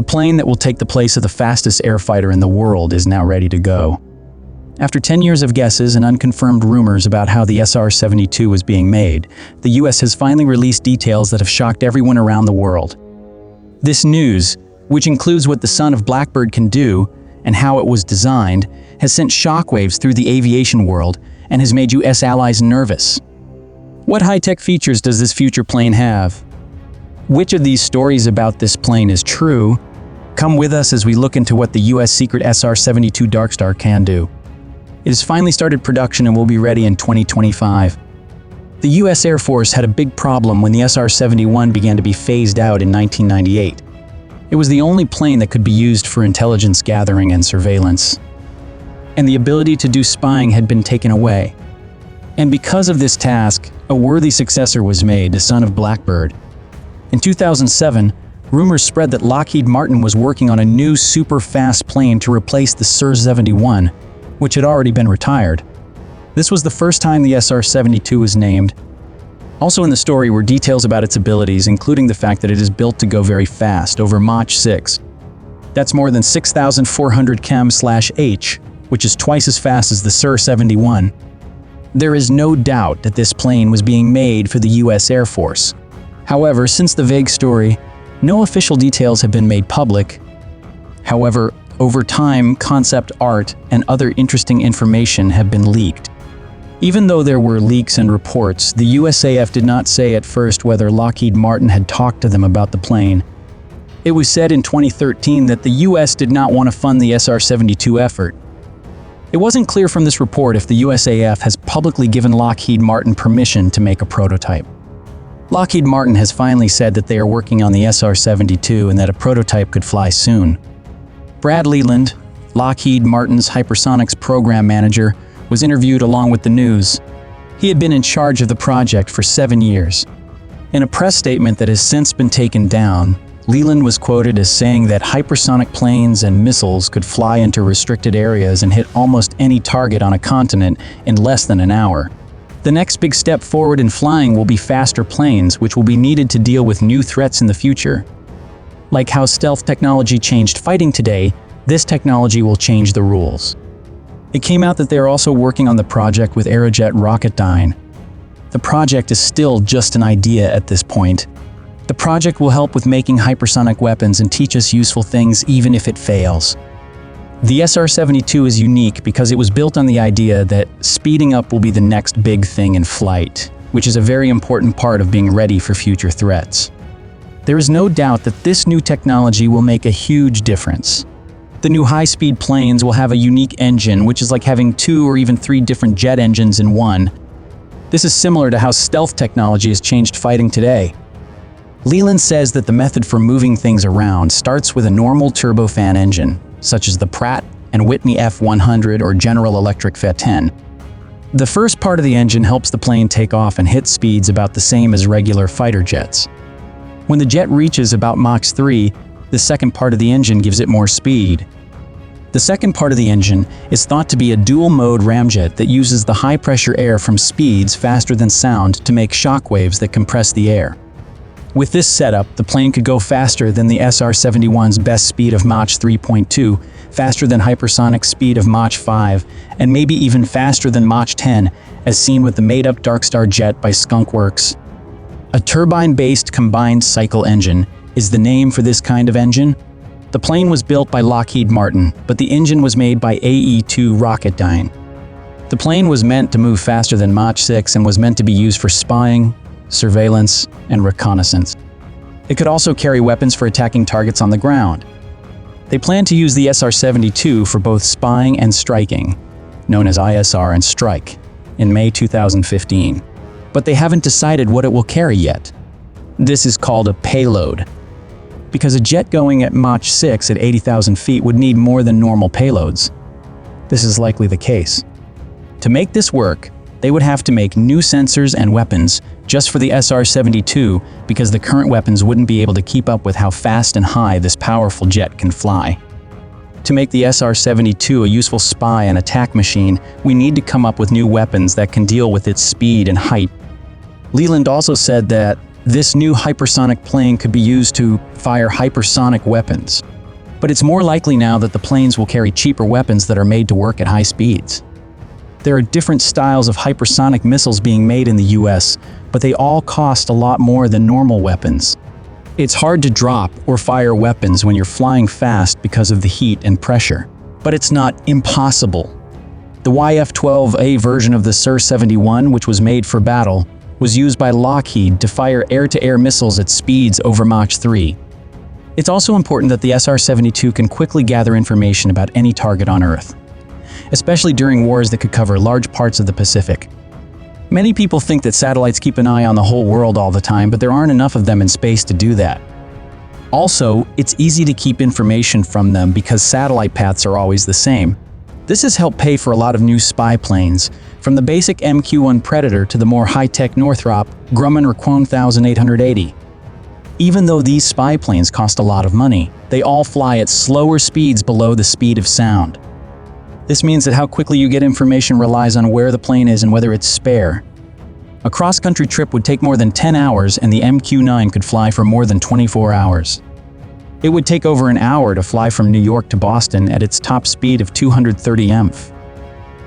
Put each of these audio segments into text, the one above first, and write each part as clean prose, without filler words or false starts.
The plane that will take the place of the fastest air fighter in the world is now ready to go. After 10 years of guesses and unconfirmed rumors about how the SR-72 was being made, the US has finally released details that have shocked everyone around the world. This news, which includes what the son of Blackbird can do and how it was designed, has sent shockwaves through the aviation world and has made US allies nervous. What high-tech features does this future plane have? Which of these stories about this plane is true? Come with us as we look into what the US secret SR-72 Darkstar can do. It has finally started production and will be ready in 2025. The US Air Force had a big problem when the SR-71 began to be phased out in 1998. It was the only plane that could be used for intelligence gathering and surveillance. And the ability to do spying had been taken away. And because of this task, a worthy successor was made, the son of Blackbird. In 2007, rumors spread that Lockheed Martin was working on a new super-fast plane to replace the SR-71, which had already been retired. This was the first time the SR-72 was named. Also in the story were details about its abilities, including the fact that it is built to go very fast, over Mach 6. That's more than 6,400 km/h, which is twice as fast as the SR-71. There is no doubt that this plane was being made for the US Air Force. However, since the vague story, no official details have been made public. However, over time, concept art and other interesting information have been leaked. Even though there were leaks and reports, the USAF did not say at first whether Lockheed Martin had talked to them about the plane. It was said in 2013 that the US did not want to fund the SR-72 effort. It wasn't clear from this report if the USAF has publicly given Lockheed Martin permission to make a prototype. Lockheed Martin has finally said that they are working on the SR-72 and that a prototype could fly soon. Brad Leland, Lockheed Martin's hypersonics program manager, was interviewed along with the news. He had been in charge of the project for 7 years. In a press statement that has since been taken down, Leland was quoted as saying that hypersonic planes and missiles could fly into restricted areas and hit almost any target on a continent in less than an hour. The next big step forward in flying will be faster planes, which will be needed to deal with new threats in the future. Like how stealth technology changed fighting today, this technology will change the rules. It came out that they are also working on the project with Aerojet Rocketdyne. The project is still just an idea at this point. The project will help with making hypersonic weapons and teach us useful things even if it fails. The SR-72 is unique because it was built on the idea that speeding up will be the next big thing in flight, which is a very important part of being ready for future threats. There is no doubt that this new technology will make a huge difference. The new high-speed planes will have a unique engine, which is like having 2 or even 3 different jet engines in one. This is similar to how stealth technology has changed fighting today. Leland says that the method for moving things around starts with a normal turbofan engine, such as the Pratt & Whitney F100 or General Electric F10. The first part of the engine helps the plane take off and hit speeds about the same as regular fighter jets. When the jet reaches about Mach 3, the second part of the engine gives it more speed. The second part of the engine is thought to be a dual-mode ramjet that uses the high-pressure air from speeds faster than sound to make shock waves that compress the air. With this setup, the plane could go faster than the SR-71's best speed of Mach 3.2, faster than hypersonic speed of Mach 5, and maybe even faster than Mach 10, as seen with the made-up Darkstar jet by Skunk Works. A turbine-based combined cycle engine is the name for this kind of engine. The plane was built by Lockheed Martin, but the engine was made by AE2 Rocketdyne. The plane was meant to move faster than Mach 6 and was meant to be used for spying, surveillance, and reconnaissance. It could also carry weapons for attacking targets on the ground. They plan to use the SR-72 for both spying and striking, known as ISR and Strike, in May 2015. But they haven't decided what it will carry yet. This is called a payload, because a jet going at Mach 6 at 80,000 feet would need more than normal payloads. This is likely the case. To make this work, they would have to make new sensors and weapons just for the SR-72 because the current weapons wouldn't be able to keep up with how fast and high this powerful jet can fly. To make the SR-72 a useful spy and attack machine, we need to come up with new weapons that can deal with its speed and height. Leland also said that This new hypersonic plane could be used to fire hypersonic weapons. But it's more likely now that the planes will carry cheaper weapons that are made to work at high speeds. There are different styles of hypersonic missiles being made in the US, but they all cost a lot more than normal weapons. It's hard to drop or fire weapons when you're flying fast because of the heat and pressure. But it's not impossible. The YF-12A version of the SR-71, which was made for battle, was used by Lockheed to fire air-to-air missiles at speeds over Mach 3. It's also important that the SR-72 can quickly gather information about any target on Earth, especially during wars that could cover large parts of the Pacific. Many people think that satellites keep an eye on the whole world all the time, but there aren't enough of them in space to do that. Also, it's easy to keep information from them because satellite paths are always the same. This has helped pay for a lot of new spy planes, from the basic MQ-1 Predator to the more high-tech Northrop Grumman Requon 1880. Even though these spy planes cost a lot of money, they all fly at slower speeds below the speed of sound. This means that how quickly you get information relies on where the plane is and whether it's spare. A cross-country trip would take more than 10 hours, and the MQ-9 could fly for more than 24 hours. It would take over an hour to fly from New York to Boston at its top speed of 230 mph.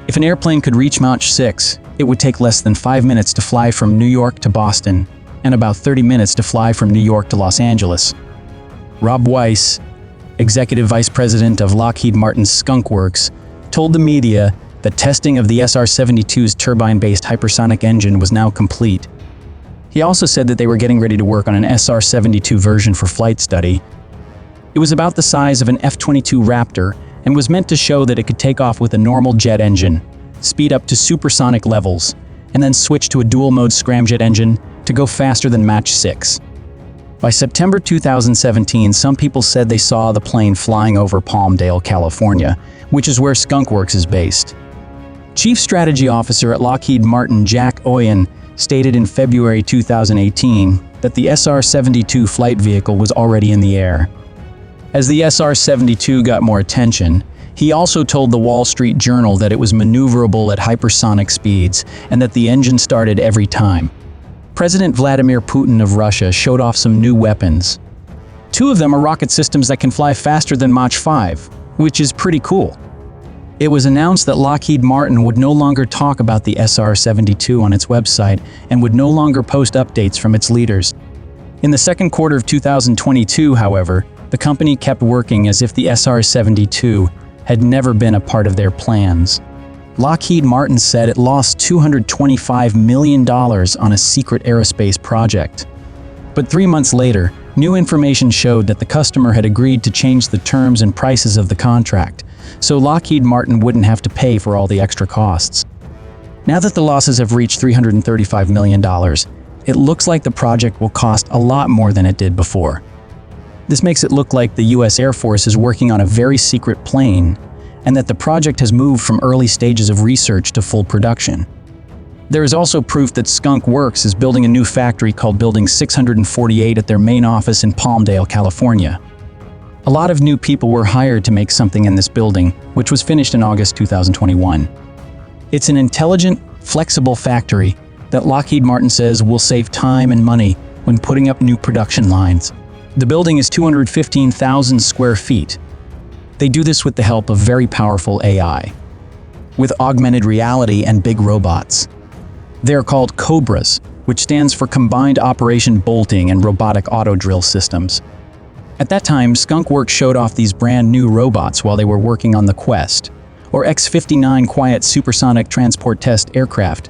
If an airplane could reach Mach 6, it would take less than 5 minutes to fly from New York to Boston, and about 30 minutes to fly from New York to Los Angeles. Rob Weiss, Executive Vice President of Lockheed Martin's Skunk Works, told the media that testing of the SR-72's turbine-based hypersonic engine was now complete. He also said that they were getting ready to work on an SR-72 version for flight study. It was about the size of an F-22 Raptor and was meant to show that it could take off with a normal jet engine, speed up to supersonic levels, and then switch to a dual-mode scramjet engine to go faster than Mach 6. By September 2017, some people said they saw the plane flying over Palmdale, California, which is where Skunk Works is based. Chief Strategy Officer at Lockheed Martin Jack Oyen stated in February 2018 that the SR-72 flight vehicle was already in the air. As the SR-72 got more attention, he also told the Wall Street Journal that it was maneuverable at hypersonic speeds and that the engine started every time. President Vladimir Putin of Russia showed off some new weapons. 2 of them are rocket systems that can fly faster than Mach 5, which is pretty cool. It was announced that Lockheed Martin would no longer talk about the SR-72 on its website and would no longer post updates from its leaders. In the second quarter of 2022, however, the company kept working as if the SR-72 had never been a part of their plans. Lockheed Martin said it lost $225 million on a secret aerospace project. But 3 months later, new information showed that the customer had agreed to change the terms and prices of the contract, so Lockheed Martin wouldn't have to pay for all the extra costs. Now that the losses have reached $335 million, it looks like the project will cost a lot more than it did before. This makes it look like the US Air Force is working on a very secret plane, and that the project has moved from early stages of research to full production. There is also proof that Skunk Works is building a new factory called Building 648 at their main office in Palmdale, California. A lot of new people were hired to make something in this building, which was finished in August 2021. It's an intelligent, flexible factory that Lockheed Martin says will save time and money when putting up new production lines. The building is 215,000 square feet. They do this with the help of very powerful AI, with augmented reality and big robots. They're called Cobras, which stands for Combined Operation Bolting and Robotic Auto Drill Systems. At that time, Skunk Works showed off these brand new robots while they were working on the Quest, or X-59 Quiet Supersonic Transport Test Aircraft.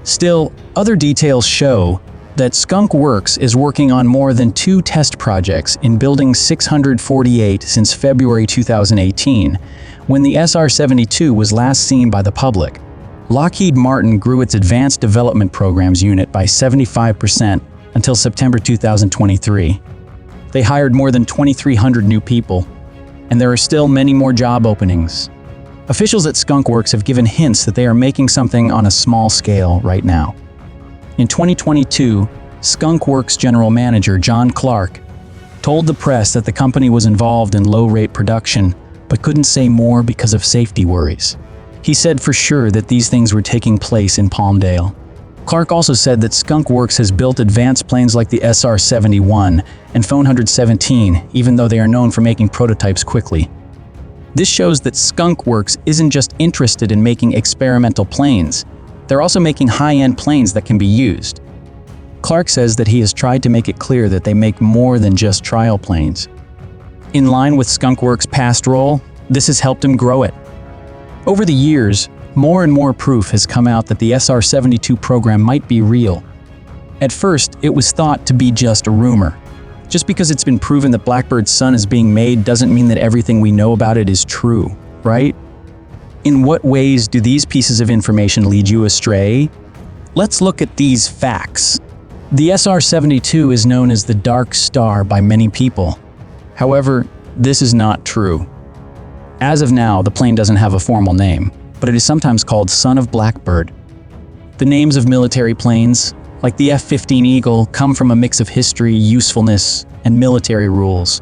Still, other details show that Skunk Works is working on more than 2 test projects in Building 648 since February 2018, when the SR-72 was last seen by the public. Lockheed Martin grew its Advanced Development Programs unit by 75% until September 2023. They hired more than 2,300 new people, and there are still many more job openings. Officials at Skunk Works have given hints that they are making something on a small scale right now. In 2022, Skunk Works General Manager John Clark told the press that the company was involved in low-rate production, but couldn't say more because of safety worries. He said for sure that these things were taking place in Palmdale. Clark also said that Skunk Works has built advanced planes like the SR-71 and Phone 117, even though they are known for making prototypes quickly. This shows that Skunk Works isn't just interested in making experimental planes, they're also making high-end planes that can be used. Clark says that he has tried to make it clear that they make more than just trial planes. In line with Skunk Works' past role, this has helped him grow it. Over the years, more and more proof has come out that the SR-72 program might be real. At first, it was thought to be just a rumor. Just because it's been proven that Blackbird's son is being made doesn't mean that everything we know about it is true, right? In what ways do these pieces of information lead you astray? Let's look at these facts. The SR-72 is known as the Darkstar by many people. However, this is not true. As of now, the plane doesn't have a formal name, but it is sometimes called Son of Blackbird. The names of military planes, like the F-15 Eagle, come from a mix of history, usefulness, and military rules.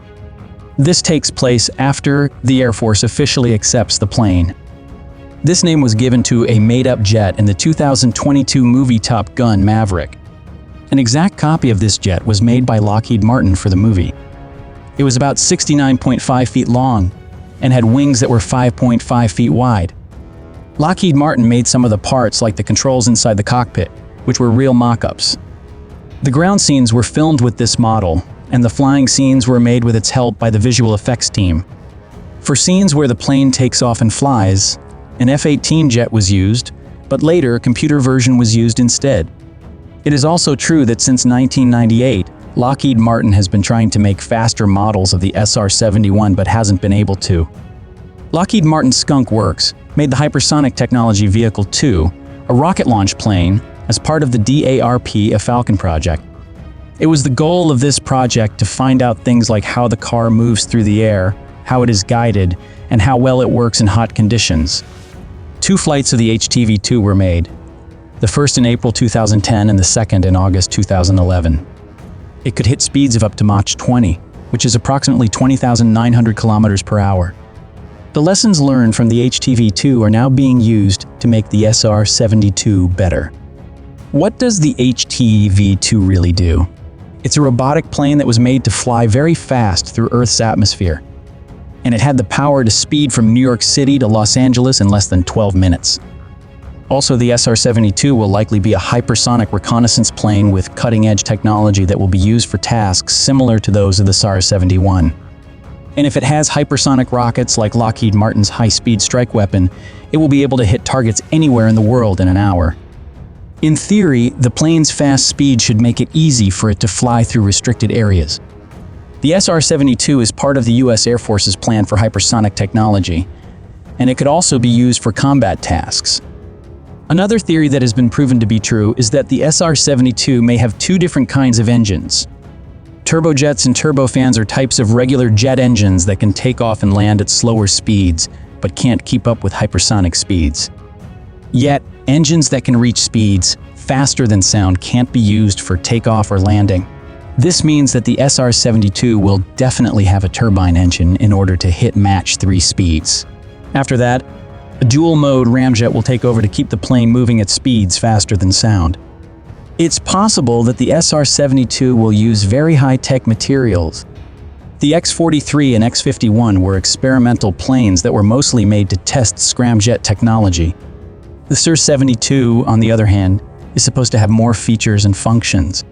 This takes place after the Air Force officially accepts the plane. This name was given to a made-up jet in the 2022 movie Top Gun: Maverick. An exact copy of this jet was made by Lockheed Martin for the movie. It was about 69.5 feet long and had wings that were 5.5 feet wide. Lockheed Martin made some of the parts, like the controls inside the cockpit, which were real mock-ups. The ground scenes were filmed with this model, and the flying scenes were made with its help by the visual effects team. For scenes where the plane takes off and flies, an F-18 jet was used, but later a computer version was used instead. It is also true that since 1998, Lockheed Martin has been trying to make faster models of the SR-71 but hasn't been able to. Lockheed Martin's Skunk Works made the hypersonic technology Vehicle 2, a rocket launch plane, as part of the DARP, a Falcon project. It was the goal of this project to find out things like how the car moves through the air, how it is guided, and how well it works in hot conditions. 2 flights of the HTV-2 were made, the first in April 2010 and the second in August 2011. It could hit speeds of up to Mach 20, which is approximately 20,900 kilometers per hour. The lessons learned from the HTV-2 are now being used to make the SR-72 better. What does the HTV-2 really do? It's a robotic plane that was made to fly very fast through Earth's atmosphere, and it had the power to speed from New York City to Los Angeles in less than 12 minutes. Also, the SR-72 will likely be a hypersonic reconnaissance plane with cutting-edge technology that will be used for tasks similar to those of the SR-71. And if it has hypersonic rockets like Lockheed Martin's high-speed strike weapon, it will be able to hit targets anywhere in the world in an hour. In theory, the plane's fast speed should make it easy for it to fly through restricted areas. The SR-72 is part of the US Air Force's plan for hypersonic technology, and it could also be used for combat tasks. Another theory that has been proven to be true is that the SR-72 may have 2 different kinds of engines. Turbojets and turbofans are types of regular jet engines that can take off and land at slower speeds, but can't keep up with hypersonic speeds. Yet, engines that can reach speeds faster than sound can't be used for takeoff or landing. This means that the SR-72 will definitely have a turbine engine in order to hit Mach 3 speeds. After that, a dual-mode ramjet will take over to keep the plane moving at speeds faster than sound. It's possible that the SR-72 will use very high-tech materials. The X-43 and X-51 were experimental planes that were mostly made to test scramjet technology. The SR-72, on the other hand, is supposed to have more features and functions.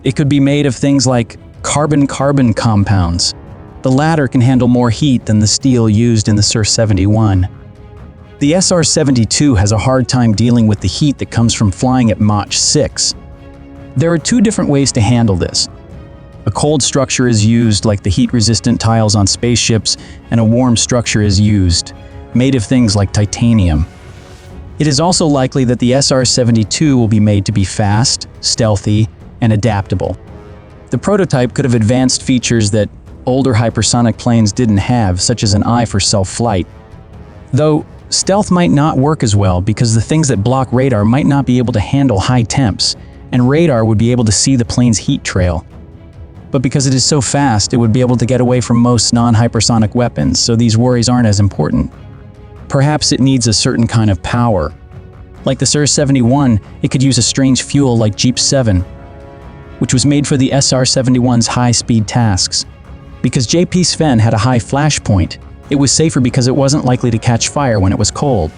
It could be made of things like carbon-carbon compounds. The latter can handle more heat than the steel used in the SR-71. The SR-72 has a hard time dealing with the heat that comes from flying at Mach 6. There are 2 different ways to handle this. A cold structure is used, like the heat-resistant tiles on spaceships, and a warm structure is used, made of things like titanium. It is also likely that the SR-72 will be made to be fast, stealthy, and adaptable. The prototype could have advanced features that older hypersonic planes didn't have, such as an eye for self-flight. Though, stealth might not work as well because the things that block radar might not be able to handle high temps, and radar would be able to see the plane's heat trail. But because it is so fast, it would be able to get away from most non-hypersonic weapons, so these worries aren't as important. Perhaps it needs a certain kind of power. Like the SR-71, it could use a strange fuel like Jeep 7, which was made for the SR-71's high-speed tasks. Because JP Sven had a high flash point, it was safer because it wasn't likely to catch fire when it was cold.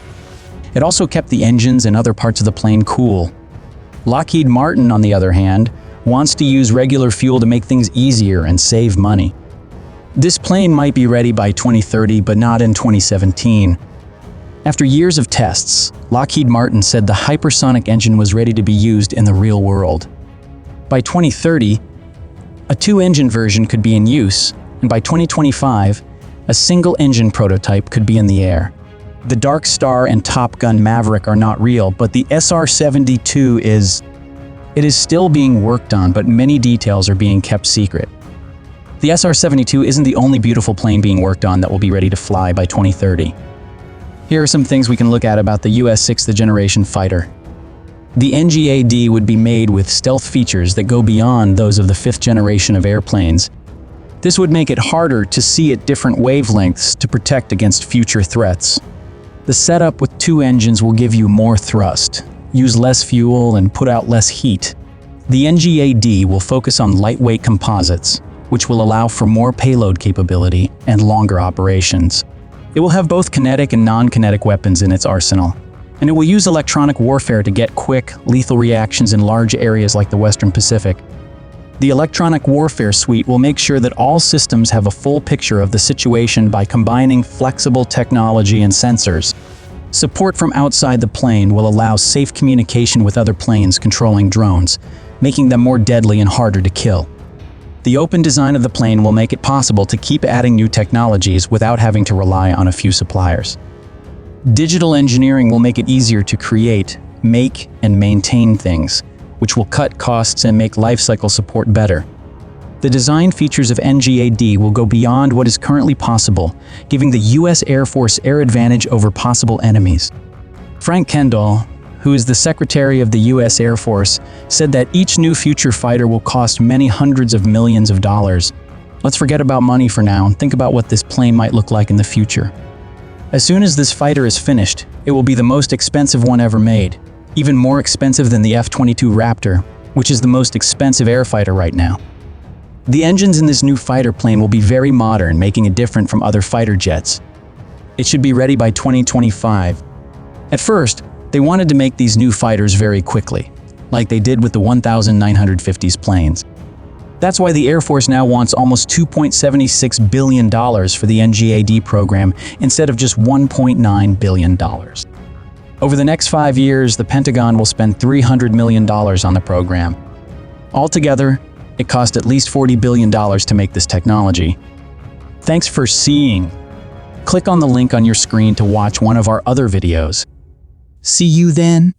It also kept the engines and other parts of the plane cool. Lockheed Martin, on the other hand, wants to use regular fuel to make things easier and save money. This plane might be ready by 2030, but not in 2017. After years of tests, Lockheed Martin said the hypersonic engine was ready to be used in the real world. By 2030, a two-engine version could be in use, and by 2025, a single-engine prototype could be in the air. The Darkstar and Top Gun Maverick are not real, but the SR-72 is. It is still being worked on, but many details are being kept secret. The SR-72 isn't the only beautiful plane being worked on that will be ready to fly by 2030. Here are some things we can look at about the US 6th generation fighter. The NGAD would be made with stealth features that go beyond those of the 5th generation of airplanes. This would make it harder to see at different wavelengths to protect against future threats. The setup with two engines will give you more thrust, use less fuel, and put out less heat. The NGAD will focus on lightweight composites, which will allow for more payload capability and longer operations. It will have both kinetic and non-kinetic weapons in its arsenal, and it will use electronic warfare to get quick, lethal reactions in large areas like the Western Pacific. The electronic warfare suite will make sure that all systems have a full picture of the situation by combining flexible technology and sensors. Support from outside the plane will allow safe communication with other planes controlling drones, making them more deadly and harder to kill. The open design of the plane will make it possible to keep adding new technologies without having to rely on a few suppliers. Digital engineering will make it easier to create, make, and maintain things, which will cut costs and make lifecycle support better. The design features of NGAD will go beyond what is currently possible, giving the U.S. Air Force air advantage over possible enemies. Frank Kendall, who is the Secretary of the U.S. Air Force, said that each new future fighter will cost many hundreds of millions of dollars. Let's forget about money for now and think about what this plane might look like in the future. As soon as this fighter is finished, it will be the most expensive one ever made, even more expensive than the F-22 Raptor, which is the most expensive air fighter right now. The engines in this new fighter plane will be very modern, making it different from other fighter jets. It should be ready by 2025. At first, they wanted to make these new fighters very quickly, like they did with the 1950s planes. That's why the Air Force now wants almost $2.76 billion for the NGAD program instead of just $1.9 billion. Over the next 5 years, the Pentagon will spend $300 million on the program. Altogether, it cost at least $40 billion to make this technology. Thanks for seeing. Click on the link on your screen to watch one of our other videos. See you then.